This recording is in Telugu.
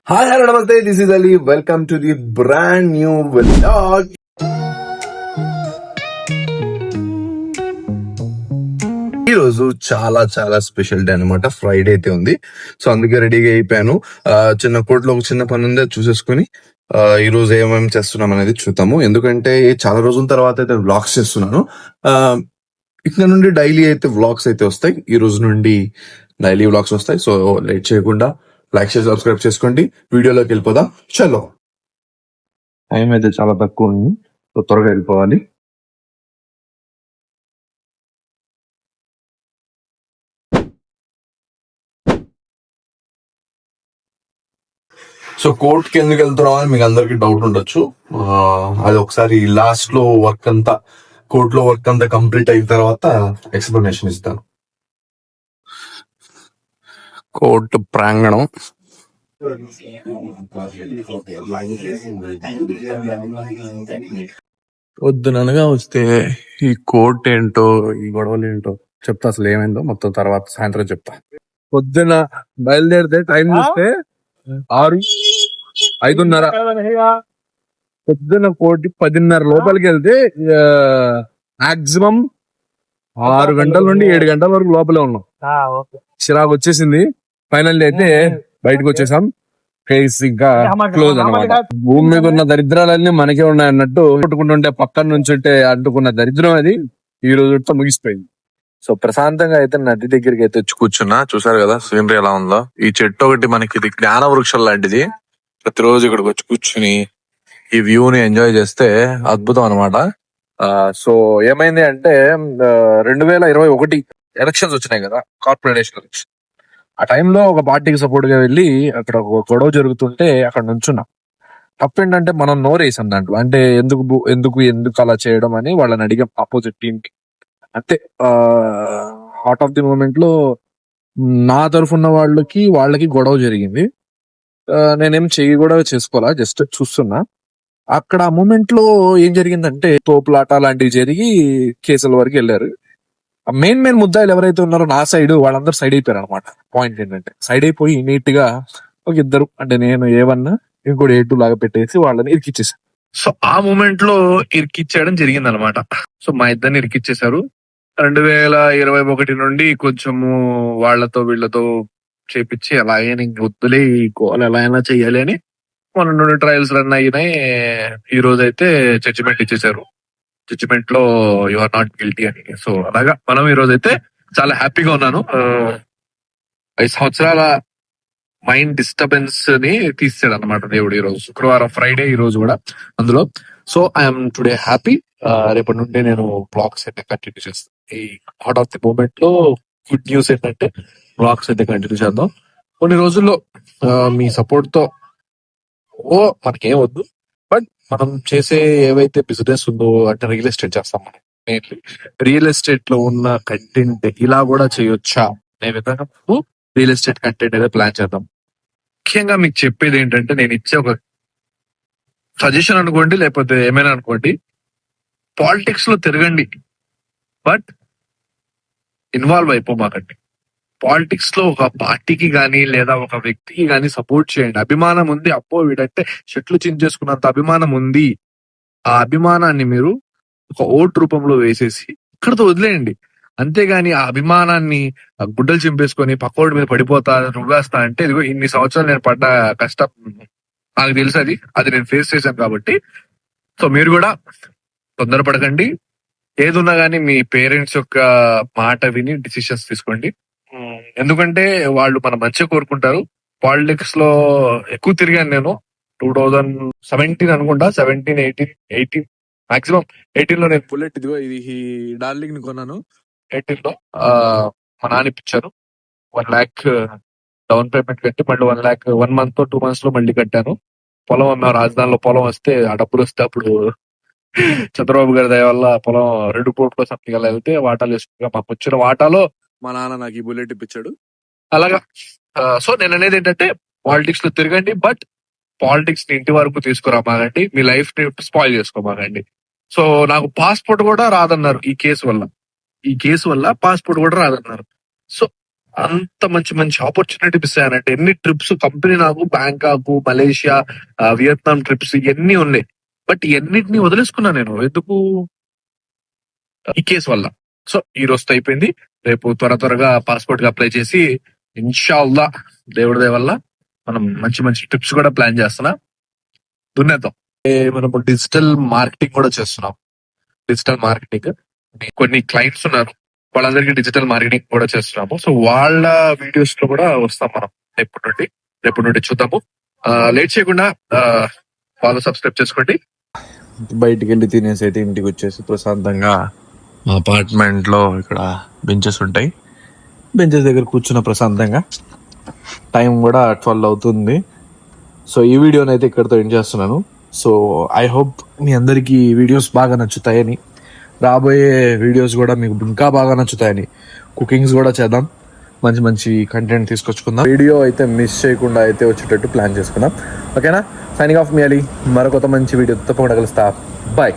Hi, hello, namaste. This is Ali. Welcome to the brand new vlog. ఈ రోజు చాలా చాలా స్పెషల్ డే అనమాట. ఫ్రైడే అయితే ఉంది. సో అందుకే రెడీగా అయిపోయాను. చిన్న కోట్లో ఒక చిన్న పని ఉంది, అది చూసేసుకుని ఈ రోజు ఏమేమి చేస్తున్నాం అనేది చూద్దాము. ఎందుకంటే చాలా రోజుల తర్వాత అయితే వ్లాగ్స్ చేస్తున్నాను. ఆ, ఇక్కడ నుండి డైలీ అయితే వ్లాగ్స్ అయితే వస్తాయి. ఈ రోజు నుండి డైలీ వ్లాగ్స్ వస్తాయి. సో లేట్ చేయకుండా లైక్ చేసి సబ్స్క్రైబ్ చేసుకోండి. వీడియోలోకి వెళ్ళిపోదాం. చలో. టైం అయితే చాలా తక్కువ ఉంది, సో త్వరగా వెళ్ళిపోవాలి. సో కోర్ట్ కి ఎందుకు వెళ్తున్నాం అని మీకు అందరికి డౌట్ ఉండొచ్చు. అది ఒకసారి లాస్ట్ లో వర్క్ అంతా, కోర్ట్ లో వర్క్ అంతా కంప్లీట్ అయిన తర్వాత ఎక్స్ప్లెనేషన్ ఇస్తాను. కోర్టు ప్రాంగణం. పొద్దుననగా వస్తే ఈ కోర్ట్ ఏంటో, ఈ గొడవలు ఏంటో చెప్తా. అసలు ఏమైందో మొత్తం తర్వాత సాయంత్రం చెప్తా. పొద్దున బయలుదేరితే టైం చూస్తే 6:05. పొద్దున 10:30 లోపలికి వెళ్తే మాక్సిమం 6 గంటల నుండి 7 గంటల వరకు లోపలే ఉన్నాం. చిరాకు వచ్చేసింది. ఫైనల్ అయితే బయటకు వచ్చేసాం. కేస్ ఇంకా క్లోజ్ అనమాట. భూమి మీద ఉన్న దరిద్రాలన్నీ మనకే ఉన్నాయి అన్నట్టు కొట్టుకుంటుంటే పక్కన నుంచి ఉంటే అంటుకున్న దరిద్రం అది ఈ రోజుతో ముగిసిపోయింది. సో ప్రశాంతంగా అయితే నది దగ్గరికి అయితే వచ్చి కూర్చున్నా. చూసారు కదా సీనరీ ఎలా ఉందో. ఈ చెట్టు ఒకటి మనకి ఇది జ్ఞాన వృక్షం లాంటిది. ప్రతిరోజు ఇక్కడికి వచ్చి కూర్చుని ఈ వ్యూ ని ఎంజాయ్ చేస్తే అద్భుతం అనమాట. సో ఏమైంది అంటే 2021 ఎలక్షన్స్ వచ్చినాయి కదా, కార్పొరేషన్ ఎలక్షన్. ఆ టైంలో ఒక పార్టీకి సపోర్ట్ గా వెళ్ళి అక్కడ ఒక గొడవ జరుగుతుంటే అక్కడ నుంచున్నా. తప్పేంటంటే మనం నోరేసాం దాంట్లో. అంటే ఎందుకు అలా చేయడం అని వాళ్ళని అడిగాం ఆపోజిట్ టీమ్ కి. అంతే. హార్ట్ ఆఫ్ ది మూమెంట్ లో నా తరఫున్న వాళ్ళకి గొడవ జరిగింది. నేనేం చెయ్యి కూడా చేసుకోవాలా, జస్ట్ చూస్తున్నా. అక్కడ ఆ మూమెంట్ లో ఏం జరిగిందంటే తోపులాట లాంటివి జరిగి కేసుల వరకు వెళ్ళారు. మెయిన్ ముద్దాయిలు ఎవరైతే ఉన్నారో నా సైడ్, వాళ్ళందరూ సైడ్ అయిపోయారు అనమాట. పాయింట్ ఏంటంటే సైడ్ అయిపోయి నీట్ గా ఒక ఇద్దరు, అంటే నేను A1 ఇంకోటి A2 లాగా పెట్టేసి వాళ్ళని ఇరికిచ్చేసాను. సో ఆ మూమెంట్ లో ఇరికిచ్చేయడం జరిగింది అనమాట. సో మా ఇద్దరిని ఇరికిచ్చేశారు. 2021 నుండి కొంచెము వాళ్ళతో వీళ్ళతో చేపించి అలాగే నీకు వద్దులే ఈ గోల్ ఎలా అయినా చెయ్యాలి అని మొన్న 2 ట్రయల్స్ రన్ అయినాయి. ఈ రోజు అయితే జడ్జిమెంట్ ఇచ్చేసారు. జడ్జిమెంట్ లో యు ఆర్ నాట్ గిల్టీ అని. సో అలాగా మనం ఈ రోజు అయితే చాలా హ్యాపీగా ఉన్నాను. 5 సంవత్సరాల మైండ్ డిస్టర్బెన్స్ ని తీసాడు అనమాట దేవుడు. ఈ రోజు శుక్రవారం, ఫ్రైడే ఈ రోజు కూడా అందులో. So I'm today happy. రేపటి నుండి నేను బ్లాగ్స్ అయితే కంటిన్యూ చేస్తాను. ఈ హార్ట్ ఆఫ్ ది మూమెంట్ లో గుడ్ న్యూస్ ఏంటంటే బ్లాగ్స్ అయితే కంటిన్యూ చేద్దాం. కొన్ని రోజుల్లో మీ సపోర్ట్ తో మనకేం వద్దు, బట్ మనం చేసే ఏవైతే బిజినెస్ ఉందో, అంటే రియల్ ఎస్టేట్ చేస్తాం మనం. మెయిన్లీ రియల్ ఎస్టేట్ లో ఉన్న కంటెంట్ ఇలా కూడా చేయొచ్చా అనే విధంగా రియల్ ఎస్టేట్ కంటెంట్ అయితే ప్లాన్ చేద్దాం. ముఖ్యంగా మీకు చెప్పేది ఏంటంటే, నేను ఇచ్చే ఒక సజెషన్ అనుకోండి, లేకపోతే ఏమైనా అనుకోండి, పాలిటిక్స్ లో తిరగండి, బట్ ఇన్వాల్వ్ అయిపోమాకండి. పాలిటిక్స్ లో ఒక పార్టీకి గానీ లేదా ఒక వ్యక్తికి గానీ సపోర్ట్ చేయండి. అభిమానం ఉంది, అప్పో వీడంటే చెట్లు చించేసుకున్నంత అభిమానం ఉంది. ఆ అభిమానాన్ని మీరు ఒక ఓట్ రూపంలో వేసేసి ఇక్కడతో వదిలేయండి. అంతేగాని ఆ అభిమానాన్ని గుడ్డలు చింపేసుకొని పక్కోడి మీద పడిపోతా రువ్వేస్తా అంటే, ఇదిగో ఇన్ని సంవత్సరాలు నేను పడ్డ కష్టం నాకు తెలుసు. అది నేను ఫేస్ చేశాను కాబట్టి. సో మీరు కూడా తొందరపడకండి. ఏదున్నా గానీ మీ పేరెంట్స్ యొక్క మాట విని డిసిషన్స్ తీసుకోండి. ఎందుకంటే వాళ్ళు మన మంచిగా కోరుకుంటారు. పాలిటిక్స్ లో ఎక్కువ తిరిగాను నేను. 2017 అనుకుంటా, 17, 18 మాక్సిమం 18 లో నేను బుల్లెట్, ఇదిగో ఇది డార్లింగ్ ని కొన్నాను. 18 లో మా నాన్న ఇప్పించారు. 1 lakh డౌన్ పేమెంట్ కట్టి మళ్ళీ 1 lakh 1 month 2 months లో మళ్ళీ కట్టాను. పొలం అన్నా, రాజధానిలో పొలం వస్తే ఆ డబ్బులు వస్తే అప్పుడు చంద్రబాబు గారి దయ వల్ల పొలం 2 కోట్లు సంథింగ్ అలా వెళ్తే వాటాలు వేసుకున్నా. మాకు వచ్చిన వాటాలో మా నాన్న నాకు ఈ బుల్లెట్ ఇప్పించాడు. అలాగా. సో నేను అనేది ఏంటంటే, పాలిటిక్స్ లో తిరగండి, బట్ పాలిటిక్స్ ని ఇంటి వరకు తీసుకురామాగండి. మీ లైఫ్ ని స్పాయిల్ చేసుకోమాగండి. సో నాకు పాస్పోర్ట్ కూడా రాదన్నారు ఈ కేసు వల్ల. పాస్పోర్ట్ కూడా రాదన్నారు. సో అంత మంచి మంచి ఆపర్చునిటీస్ ఇస్తాయనంటే ఎన్ని ట్రిప్స్ కంపెనీ నాకు బ్యాంకాక్, మలేషియా, వియత్నాం ట్రిప్స్ ఇవన్నీ ఉన్నాయి. బట్ ఎన్నిటిని వదిలేసుకున్నా నేను ఎందుకు, ఈ కేసు వల్ల. సో ఈ రోజుతో అయిపోయింది. రేపు త్వరగా పాస్పోర్ట్ కి అప్లై చేసి ఇన్షాల్లా దేవుడి దయ వల్ల మనం మంచి మంచి ట్రిప్స్ కూడా ప్లాన్ చేస్తున్నా. దున్నేద్దాం. మనము డిజిటల్ మార్కెటింగ్ కూడా చేస్తున్నాం. డిజిటల్ మార్కెటింగ్ కొన్ని క్లయింట్స్ ఉన్నారు, వాళ్ళందరికీ డిజిటల్ మార్కెటింగ్ కూడా చేస్తున్నాము. సో వాళ్ళ వీడియోస్ లో కూడా వస్తాం మనం రేపటి నుండి చూద్దాము. లేట్ చేయకుండా ఫాలో సబ్స్క్రైబ్ చేసుకోండి. బయటికి వెళ్ళి తినేసి అయితే ఇంటికి వచ్చేసి ప్రశాంతంగా మా అపార్ట్మెంట్ లో ఇక్కడ బెంచెస్ ఉంటాయి, బెంచెస్ దగ్గర కూర్చున్న ప్రశాంతంగా. టైం కూడా 12 అవుతుంది. సో ఈ వీడియోని అయితే ఇక్కడితో ఎండ్ చేస్తున్నాను. సో ఐ హోప్ మీ అందరికీ ఈ వీడియోస్ బాగా నచ్చుతాయని, రాబోయే వీడియోస్ కూడా మీకు ఇంకా బాగా నచ్చుతాయని, కుకింగ్స్ కూడా చేద్దాం, మంచి మంచి కంటెంట్ తీసుకొచ్చుకుందాం. వీడియో అయితే మిస్ చేయకుండా అయితే వచ్చేటట్టు ప్లాన్ చేసుకుందాం. ఓకేనా? సైనింగ్ ఆఫ్ మీ అలీ. మరొక మంచి వీడియో తప్పకుండా కలుస్తా. బాయ్.